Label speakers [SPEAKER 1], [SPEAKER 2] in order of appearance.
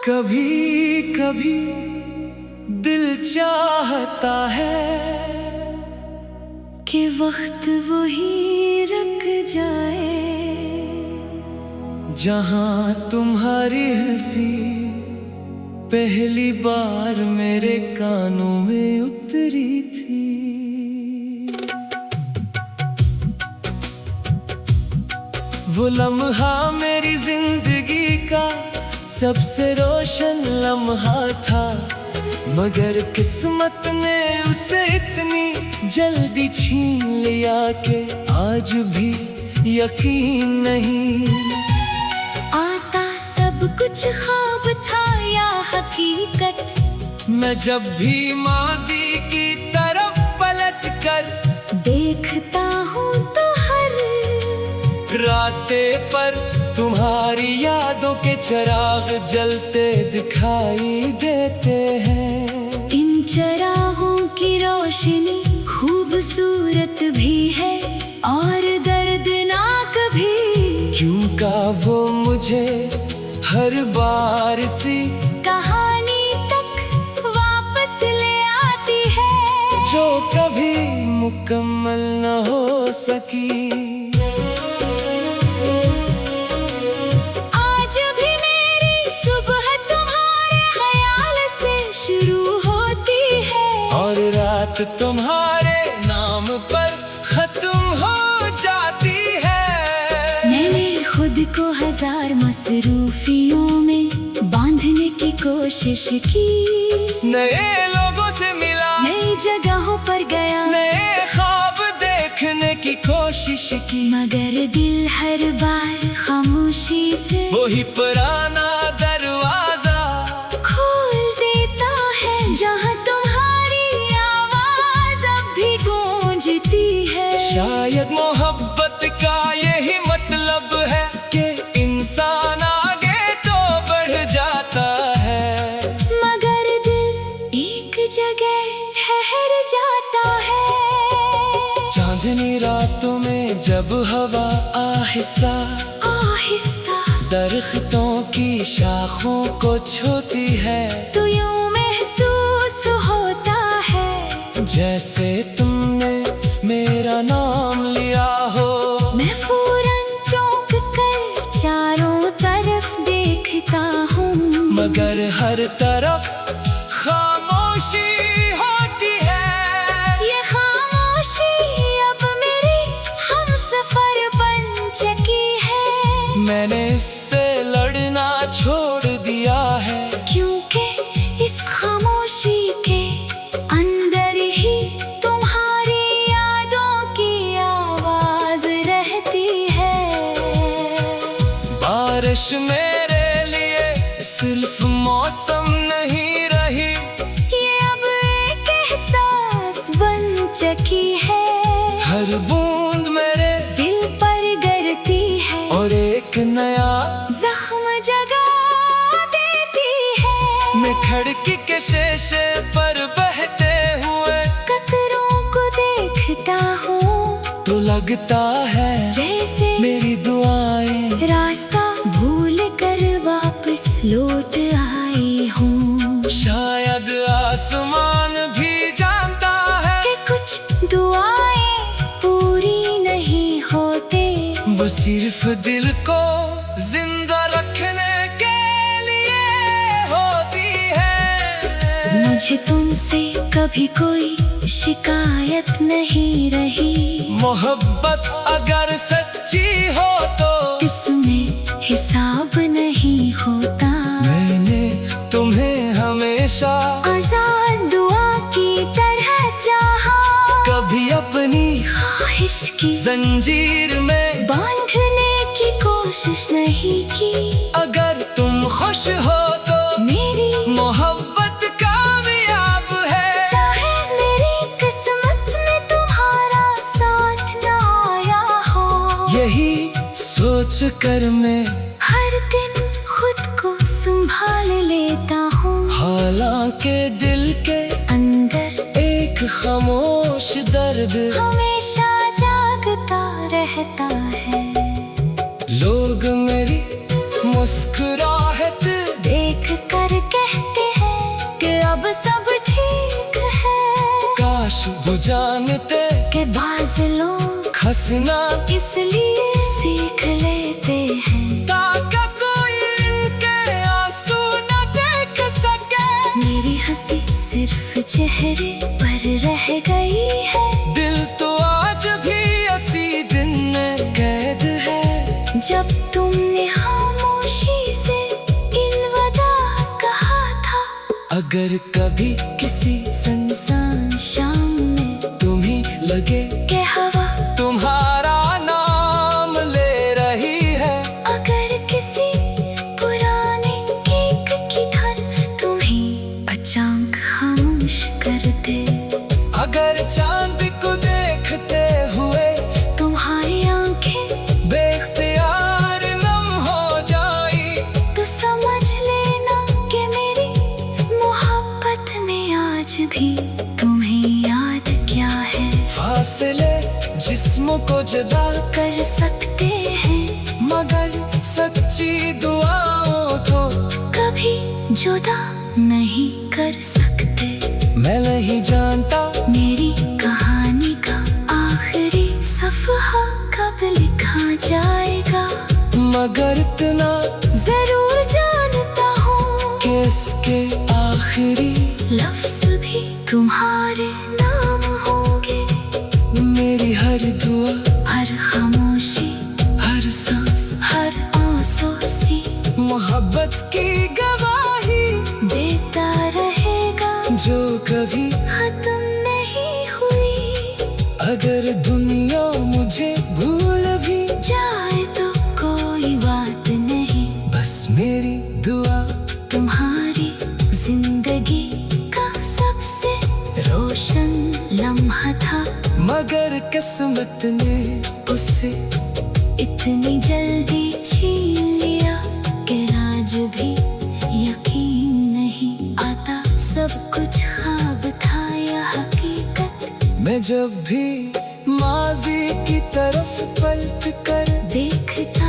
[SPEAKER 1] कभी कभी दिल चाहता है
[SPEAKER 2] कि वक्त वही रुक जाए
[SPEAKER 1] जहां तुम्हारी हंसी पहली बार मेरे कानों में उतरी थी। वो लम्हा मेरी जिंदगी का सबसे रोशन लम्हा था, मगर किस्मत ने उसे इतनी जल्दी छीन लिया कि आज भी यकीन नहीं
[SPEAKER 2] आता सब कुछ ख्वाब था या हकीकत।
[SPEAKER 1] मैं जब भी माजी की तरफ पलट कर
[SPEAKER 2] देखता हूँ तो हर
[SPEAKER 1] रास्ते पर तुम्हारी यादों के चिराग जलते दिखाई देते हैं।
[SPEAKER 2] इन चिरागों की रोशनी खूबसूरत भी है और दर्दनाक भी,
[SPEAKER 1] क्योंकि वो मुझे हर बार सी
[SPEAKER 2] कहानी तक वापस ले आती है
[SPEAKER 1] जो कभी मुकम्मल न हो सकी।
[SPEAKER 2] आज भी मेरी सुबह तुम्हारे ख्याल से शुरू होती है
[SPEAKER 1] और रात तुम्हारे नाम पर खत्म हो जाती है।
[SPEAKER 2] मैंने खुद को हजार मसरूफियों में बांधने की कोशिश की,
[SPEAKER 1] नए लोगों से मिला,
[SPEAKER 2] नई जगहों पर गया,
[SPEAKER 1] नए ख्वाब देखने की कोशिश की,
[SPEAKER 2] मगर दिल हर बार खामोशी से
[SPEAKER 1] वही पुराना दरवाजा
[SPEAKER 2] खोल देता है जहाँ तुम्हारी आवाज अब भी गूंजती है।
[SPEAKER 1] शायद मोहब्बत का यही मतलब है कि इंसान आगे तो बढ़ जाता है,
[SPEAKER 2] मगर दिल एक जगह ठहर जाता है।
[SPEAKER 1] चांदनी रातों में जब हवा आहिस्ता
[SPEAKER 2] आहिस्ता
[SPEAKER 1] दरख्तों की शाखों को छूती है,
[SPEAKER 2] तो यूं महसूस होता है
[SPEAKER 1] जैसे तुमने मेरा नाम लिया हो।
[SPEAKER 2] मैं फौरन चौंक कर चारों तरफ देखता हूँ,
[SPEAKER 1] मगर हर तरफ खामोशी होती है।
[SPEAKER 2] ये खामोशी अब मेरी हमसफर बन चुकी है।
[SPEAKER 1] मैंने इससे लड़ना छोड़ दिया है,
[SPEAKER 2] क्योंकि इस खामोशी के अंदर ही तुम्हारी यादों की आवाज रहती है।
[SPEAKER 1] बारिश मेरे लिए सिर्फ मौसम नहीं रही,
[SPEAKER 2] ये अब एक एहसास बन चुकी है।
[SPEAKER 1] हर बूंद मेरे
[SPEAKER 2] दिल पर गिरती है
[SPEAKER 1] और एक नया
[SPEAKER 2] जख्म जगा देती है।
[SPEAKER 1] मैं खिड़की के शीशे पर बहते हुए
[SPEAKER 2] कतरों को देखता हूँ
[SPEAKER 1] तो लगता है
[SPEAKER 2] जैसे
[SPEAKER 1] मेरी दुआएं
[SPEAKER 2] रास्ता भूल कर वापस लौट आई हूँ।
[SPEAKER 1] शायद आसमान भी जानता है
[SPEAKER 2] कि कुछ दुआएं पूरी नहीं होते,
[SPEAKER 1] वो सिर्फ दिल को जिंदा रखने के लिए होती है।
[SPEAKER 2] मुझे तुमसे कभी कोई शिकायत नहीं रही,
[SPEAKER 1] मोहब्बत अगर सच्ची हो तो
[SPEAKER 2] इसमें हिसाब नहीं होता।
[SPEAKER 1] मैंने तुम्हें हमेशा
[SPEAKER 2] आजाद दुआ की तरह चाहा,
[SPEAKER 1] कभी अपनी
[SPEAKER 2] ख्वाहिश की
[SPEAKER 1] जंजीर में
[SPEAKER 2] बांधने की कोशिश नहीं की।
[SPEAKER 1] अगर तुम खुश हो तो
[SPEAKER 2] मेरी
[SPEAKER 1] मोहब्बत कामयाब है,
[SPEAKER 2] चाहे मेरी किस्मत में तुम्हारा साथ न आया हो।
[SPEAKER 1] यही सोच कर मैं
[SPEAKER 2] हर दिन खुद को संभाल लेता हूँ,
[SPEAKER 1] हालांकि दिल के
[SPEAKER 2] अंदर
[SPEAKER 1] खामोश दर्द
[SPEAKER 2] हमेशा जागता रहता है।
[SPEAKER 1] लोग मेरी मुस्कुराहट
[SPEAKER 2] देख कर कहते हैं कि अब सब ठीक है।
[SPEAKER 1] काश वो जानते
[SPEAKER 2] कि बाज़ लोग
[SPEAKER 1] हंसना
[SPEAKER 2] इसलिए सीख लेते हैं
[SPEAKER 1] ताकि कोई इनके आंसू न देख सके।
[SPEAKER 2] मेरी हंसी सिर्फ चेहरे पर रह गई है।
[SPEAKER 1] दिल तो आज भी इसी दिन में कैद है।
[SPEAKER 2] जब तुमने खामोशी से अलविदा कहा था,
[SPEAKER 1] अगर कभी किसी
[SPEAKER 2] सुनसान शाम में
[SPEAKER 1] तुम्हें लगे
[SPEAKER 2] कि हवा
[SPEAKER 1] तुम्हारा नाम ले रही है,
[SPEAKER 2] अगर किसी पुराने केक की धर तुम्हें अचानक खामोश कर दे,
[SPEAKER 1] अगर चांद को देखते हुए
[SPEAKER 2] तुम्हारी आंखें
[SPEAKER 1] बेख्तियार नम हो जाई,
[SPEAKER 2] तो समझ लेना कि मेरी मोहब्बत में आज भी तुम्हें याद क्या है।
[SPEAKER 1] फासले जिस्म को जुदा
[SPEAKER 2] कर सकते हैं
[SPEAKER 1] मगर सच्ची दुआओं को
[SPEAKER 2] कभी जुदा नहीं कर सकते।
[SPEAKER 1] मैं नहीं जानता
[SPEAKER 2] मेरी कहानी का आखिरी सफ़हा कब लिखा जाएगा,
[SPEAKER 1] मगर इतना
[SPEAKER 2] जरूर जानता हूँ
[SPEAKER 1] कि इसके आखिरी
[SPEAKER 2] लफ्ज़ भी तुम्हारे नाम होंगे।
[SPEAKER 1] मेरी हर दुआ
[SPEAKER 2] हर खामोशी,
[SPEAKER 1] हर सांस
[SPEAKER 2] हर आंसू सी
[SPEAKER 1] मोहब्बत की गवाही
[SPEAKER 2] देता रहेगा,
[SPEAKER 1] जो कभी
[SPEAKER 2] खत्म नहीं हुई।
[SPEAKER 1] अगर दुनिया मुझे भूल भी
[SPEAKER 2] जाए तो कोई बात नहीं,
[SPEAKER 1] बस मेरी दुआ
[SPEAKER 2] तुम्हारी जिंदगी का सबसे रोशन लम्हा था।
[SPEAKER 1] मगर किस्मत ने उसे
[SPEAKER 2] इतनी जल्दी छीन लिया कि आज भी यकीन नहीं आता सब कुछ ख्वाब था या हकीकत।
[SPEAKER 1] मैं जब भी माजी की तरफ पलट कर
[SPEAKER 2] देखता